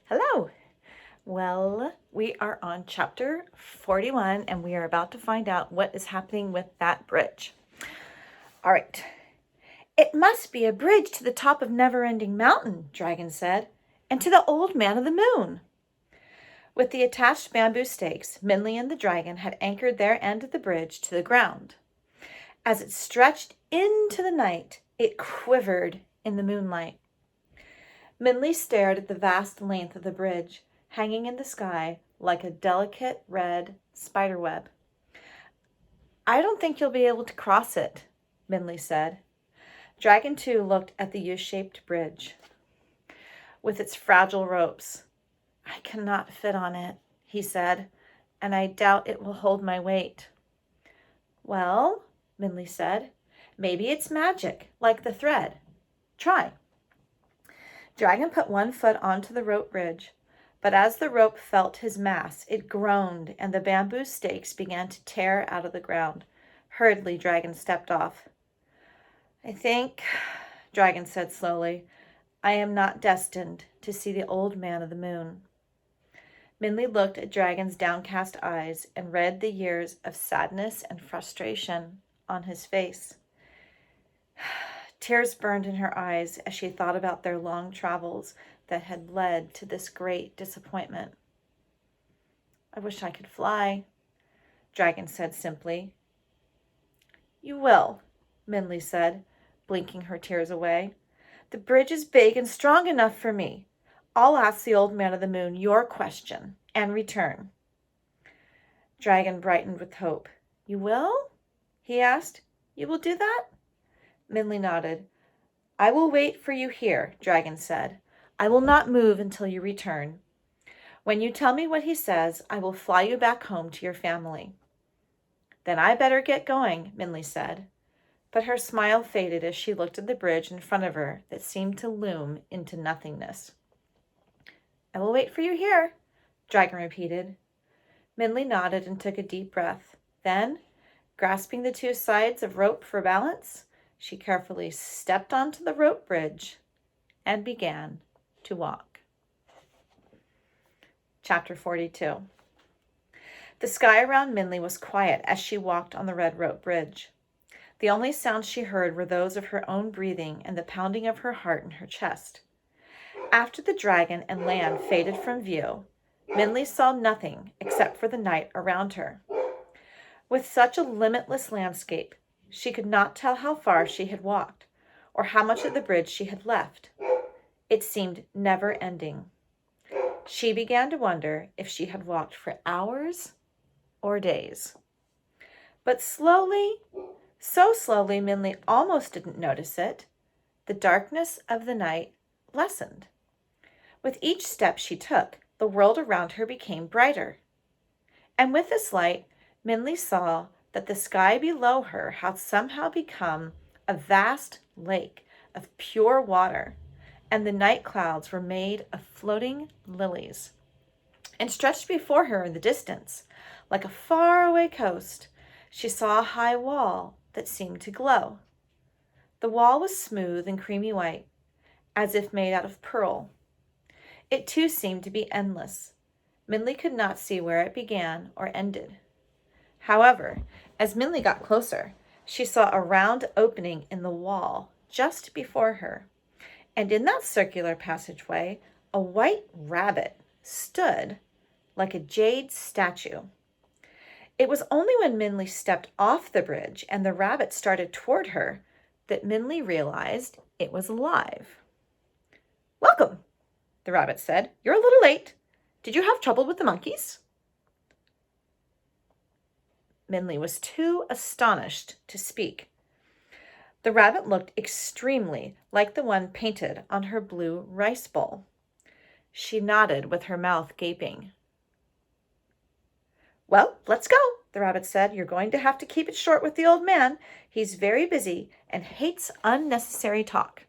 Hello. Well, we are on chapter 41 and we are about to find out what is happening with that bridge. All right. It must be a bridge to the top of Never-Ending Mountain, Dragon said, and to the old man of the moon. With the attached bamboo stakes, Minley and the dragon had anchored their end of the bridge to the ground. As it stretched into the night, it quivered in the moonlight. Minley stared at the vast length of the bridge, hanging in the sky like a delicate red spiderweb. I don't think you'll be able to cross it, Minley said. Dragon 2 looked at the U-shaped bridge with its fragile ropes. I cannot fit on it, he said, and I doubt it will hold my weight. Well, Minley said, maybe it's magic, like the thread. Try. Dragon put one foot onto the rope bridge, but as the rope felt his mass, it groaned and the bamboo stakes began to tear out of the ground. Hurriedly, Dragon stepped off. I think, Dragon said slowly, I am not destined to see the old man of the moon. Minley looked at Dragon's downcast eyes and read the years of sadness and frustration on his face. Tears burned in her eyes as she thought about their long travels that had led to this great disappointment. I wish I could fly, Dragon said simply. You will, Minley said, blinking her tears away. The bridge is big and strong enough for me. I'll ask the old man of the moon your question and return. Dragon brightened with hope. You will? He asked. You will do that? Minley nodded. I will wait for you here, Dragon said. I will not move until you return. When you tell me what he says, I will fly you back home to your family. Then I better get going, Minley said. But her smile faded as she looked at the bridge in front of her that seemed to loom into nothingness. I will wait for you here, Dragon repeated. Minley nodded and took a deep breath. Then, grasping the two sides of rope for balance, she carefully stepped onto the rope bridge and began to walk. Chapter 42. The sky around Minley was quiet as she walked on the red rope bridge. The only sounds she heard were those of her own breathing and the pounding of her heart in her chest. After the dragon and land faded from view, Minley saw nothing except for the night around her. With such a limitless landscape, she could not tell how far she had walked or how much of the bridge she had left. It seemed never-ending. She began to wonder if she had walked for hours or days. But slowly, so slowly Minley almost didn't notice it, the darkness of the night lessened. With each step she took, the world around her became brighter. And with this light, Minley saw that the sky below her had somehow become a vast lake of pure water, and the night clouds were made of floating lilies. And stretched before her in the distance, like a faraway coast, she saw a high wall that seemed to glow. The wall was smooth and creamy white, as if made out of pearl. It too seemed to be endless. Minley could not see where it began or ended. However, as Minley got closer, she saw a round opening in the wall just before her, and in that circular passageway, a white rabbit stood like a jade statue. It was only when Minley stepped off the bridge and the rabbit started toward her that Minley realized it was alive. Welcome, the rabbit said. You're a little late. Did you have trouble with the monkeys? Minley was too astonished to speak. The rabbit looked extremely like the one painted on her blue rice bowl. She nodded with her mouth gaping. Well, let's go, the rabbit said. You're going to have to keep it short with the old man. He's very busy and hates unnecessary talk.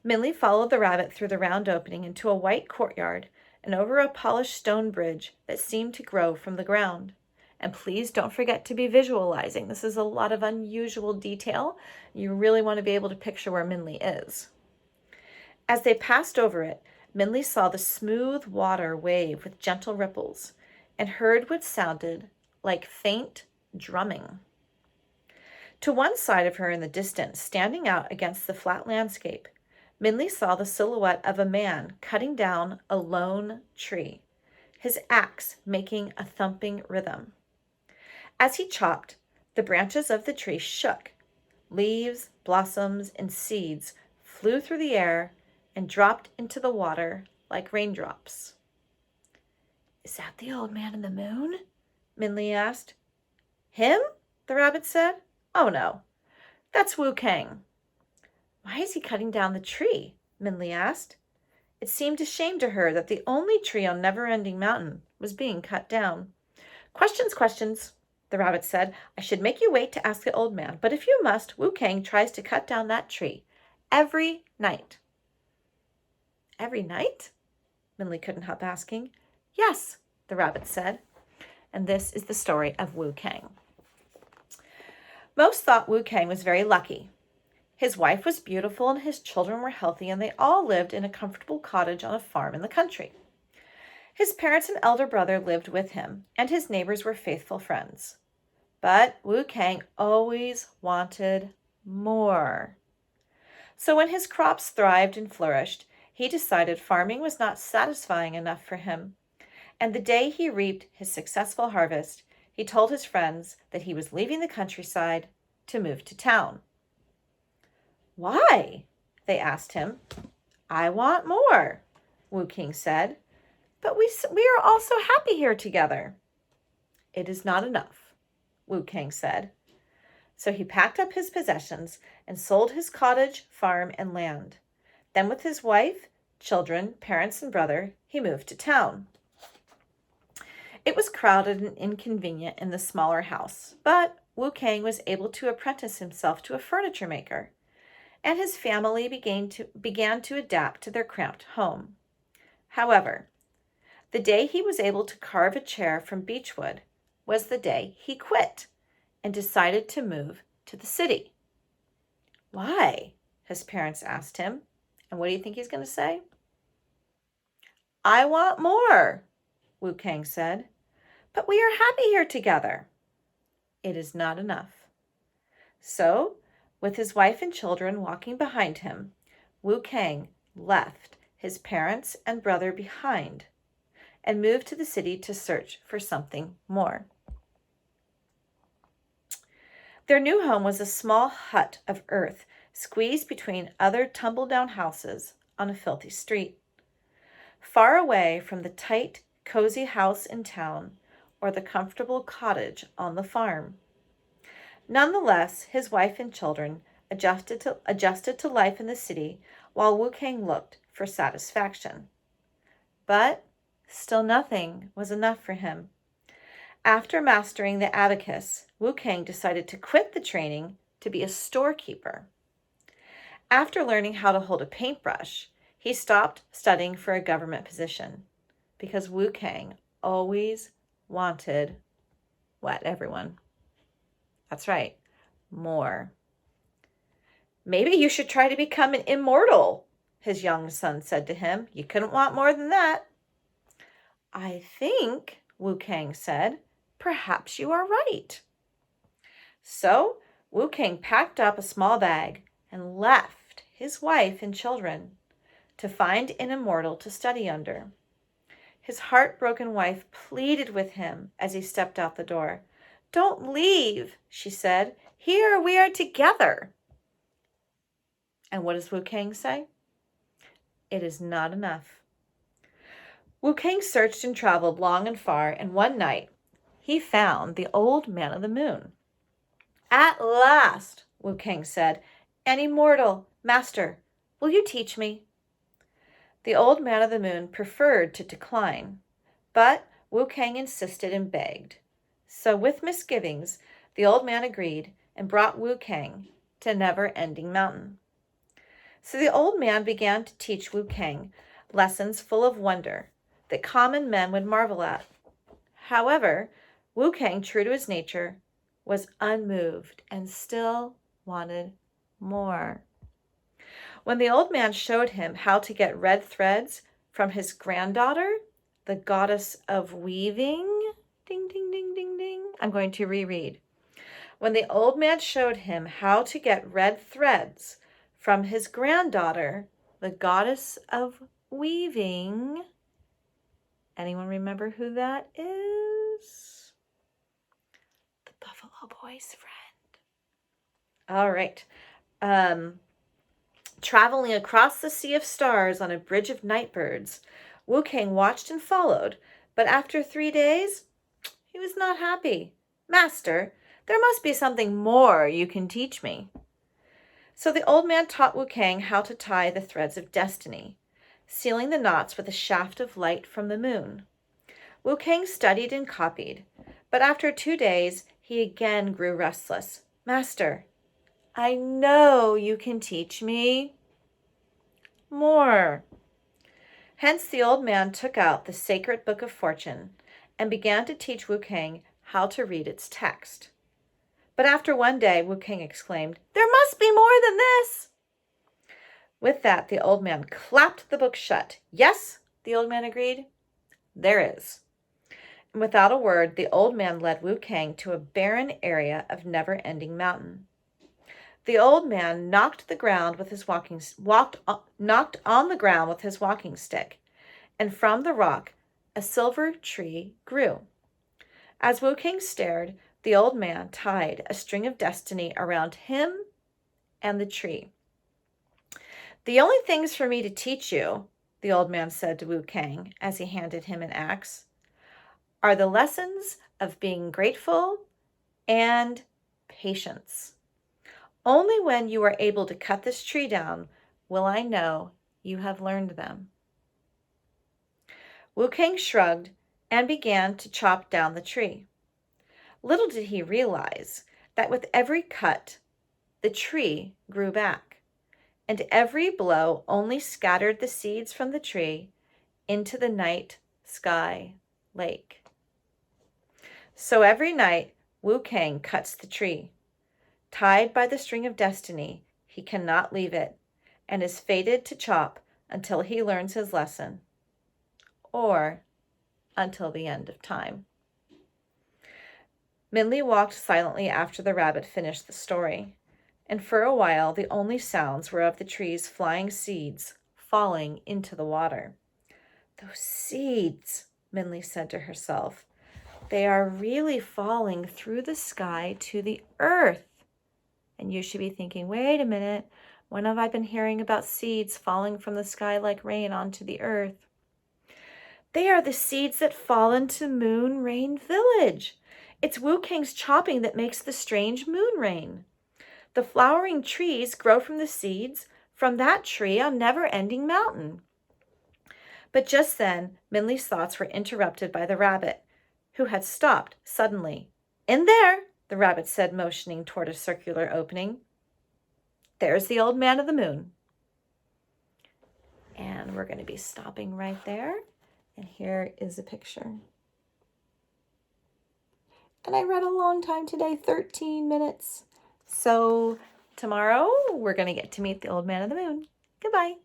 Minley followed the rabbit through the round opening into a white courtyard and over a polished stone bridge that seemed to grow from the ground. And please don't forget to be visualizing. This is a lot of unusual detail. You really want to be able to picture where Minley is. As they passed over it, Minley saw the smooth water wave with gentle ripples and heard what sounded like faint drumming. To one side of her in the distance, standing out against the flat landscape, Minley saw the silhouette of a man cutting down a lone tree, his axe making a thumping rhythm. As he chopped, the branches of the tree shook. Leaves, blossoms, and seeds flew through the air and dropped into the water like raindrops. "Is that the old man in the moon?" Minley asked. "Him?" the rabbit said. "Oh no, that's Wu Kang." "Why is he cutting down the tree?" Minley asked. It seemed a shame to her that the only tree on Never-Ending Mountain was being cut down. "Questions, questions," the rabbit said. "I should make you wait to ask the old man, but if you must, Wu Kang tries to cut down that tree every night." "Every night?" Minley couldn't help asking. "Yes," the rabbit said. And this is the story of Wu Kang. Most thought Wu Kang was very lucky. His wife was beautiful and his children were healthy, and they all lived in a comfortable cottage on a farm in the country. His parents and elder brother lived with him, and his neighbors were faithful friends. But Wu Kang always wanted more. So when his crops thrived and flourished, he decided farming was not satisfying enough for him. And the day he reaped his successful harvest, he told his friends that he was leaving the countryside to move to town. "Why?" they asked him. "I want more," Wu Kang said. "But we are all so happy here together." "It is not enough," Wu Kang said. So he packed up his possessions and sold his cottage, farm, and land. Then with his wife, children, parents, and brother, he moved to town. It was crowded and inconvenient in the smaller house, but Wu Kang was able to apprentice himself to a furniture maker, and his family began to adapt to their cramped home. However, the day he was able to carve a chair from beechwood was the day he quit and decided to move to the city. "Why?" his parents asked him. And what do you think he's going to say? "I want more," Wu Kang said. "But we are happy here together." "It is not enough." So, with his wife and children walking behind him, Wu Kang left his parents and brother behind and moved to the city to search for something more. Their new home was a small hut of earth squeezed between other tumble-down houses on a filthy street, far away from the tight, cozy house in town or the comfortable cottage on the farm. Nonetheless, his wife and children adjusted to life in the city while Wu Kang looked for satisfaction. But still nothing was enough for him. After mastering the abacus, Wu Kang decided to quit the training to be a storekeeper. After learning how to hold a paintbrush, he stopped studying for a government position because Wu Kang always wanted what, everyone? That's right, more. "Maybe you should try to become an immortal," his young son said to him. "You couldn't want more than that." "I think," Wu Kang said, "perhaps you are right." So Wu Kang packed up a small bag and left his wife and children to find an immortal to study under. His heartbroken wife pleaded with him as he stepped out the door. "Don't leave," she said. "Here we are together." And what does Wu Kang say? It is not enough. Wu Kang searched and traveled long and far, and one night he found the old man of the moon. "At last," Wu Kang said, "an immortal. Master, will you teach me?" The old man of the moon preferred to decline, but Wu Kang insisted and begged. So with misgivings, the old man agreed and brought Wu Kang to Never-Ending Mountain. So the old man began to teach Wu Kang lessons full of wonder that common men would marvel at. However, Wu Kang, true to his nature, was unmoved and still wanted more. When the old man showed him how to get red threads from his granddaughter, the goddess of weaving. Ding, ding, ding, ding, ding. I'm going to reread. When the old man showed him how to get red threads from his granddaughter, the goddess of weaving. Anyone remember who that is? The Buffalo Boy's friend. All right. Traveling across the sea of stars on a bridge of nightbirds, Wu King watched and followed, but after 3 days, he was not happy. Master, there must be something more you can teach me. So the old man taught Wu Kang how to tie the threads of destiny, sealing the knots with a shaft of light from the moon. Wu Kang studied and copied, but after 2 days, he again grew restless. Master, I know you can teach me more. Hence the old man took out the sacred book of fortune and began to teach Wu Kang how to read its text. But after 1 day, Wu King exclaimed, "There must be more than this!" With that, the old man clapped the book shut. "Yes," the old man agreed, "there is." And without a word, the old man led Wu Kang to a barren area of never-ending mountain. The old man knocked on the ground with his walking stick, and from the rock a silver tree grew. As Wu King stared, the old man tied a string of destiny around him and the tree. "The only things for me to teach you," the old man said to Wu Kang as he handed him an axe, "are the lessons of being grateful and patience. Only when you are able to cut this tree down will I know you have learned them." Wu Kang shrugged and began to chop down the tree. Little did he realize that with every cut, the tree grew back, and every blow only scattered the seeds from the tree into the night sky lake. So every night, Wu Kang cuts the tree. Tied by the string of destiny, he cannot leave it, and is fated to chop until he learns his lesson, or until the end of time. Minli walked silently after the rabbit finished the story, and for a while the only sounds were of the tree's flying seeds falling into the water. "Those seeds," Minli said to herself, "they are really falling through the sky to the earth." And you should be thinking, wait a minute, when have I been hearing about seeds falling from the sky like rain onto the earth? They are the seeds that fall into Moon Rain Village. It's Wu Kang's chopping that makes the strange moon rain. The flowering trees grow from the seeds from that tree on Never-Ending Mountain. But just then, Minli's thoughts were interrupted by the rabbit, who had stopped suddenly. "In there," the rabbit said, motioning toward a circular opening. "There's the old man of the moon." And we're going to be stopping right there. And here is a picture. And I read a long time today, 13 minutes. So tomorrow we're going to get to meet the old man of the moon. Goodbye.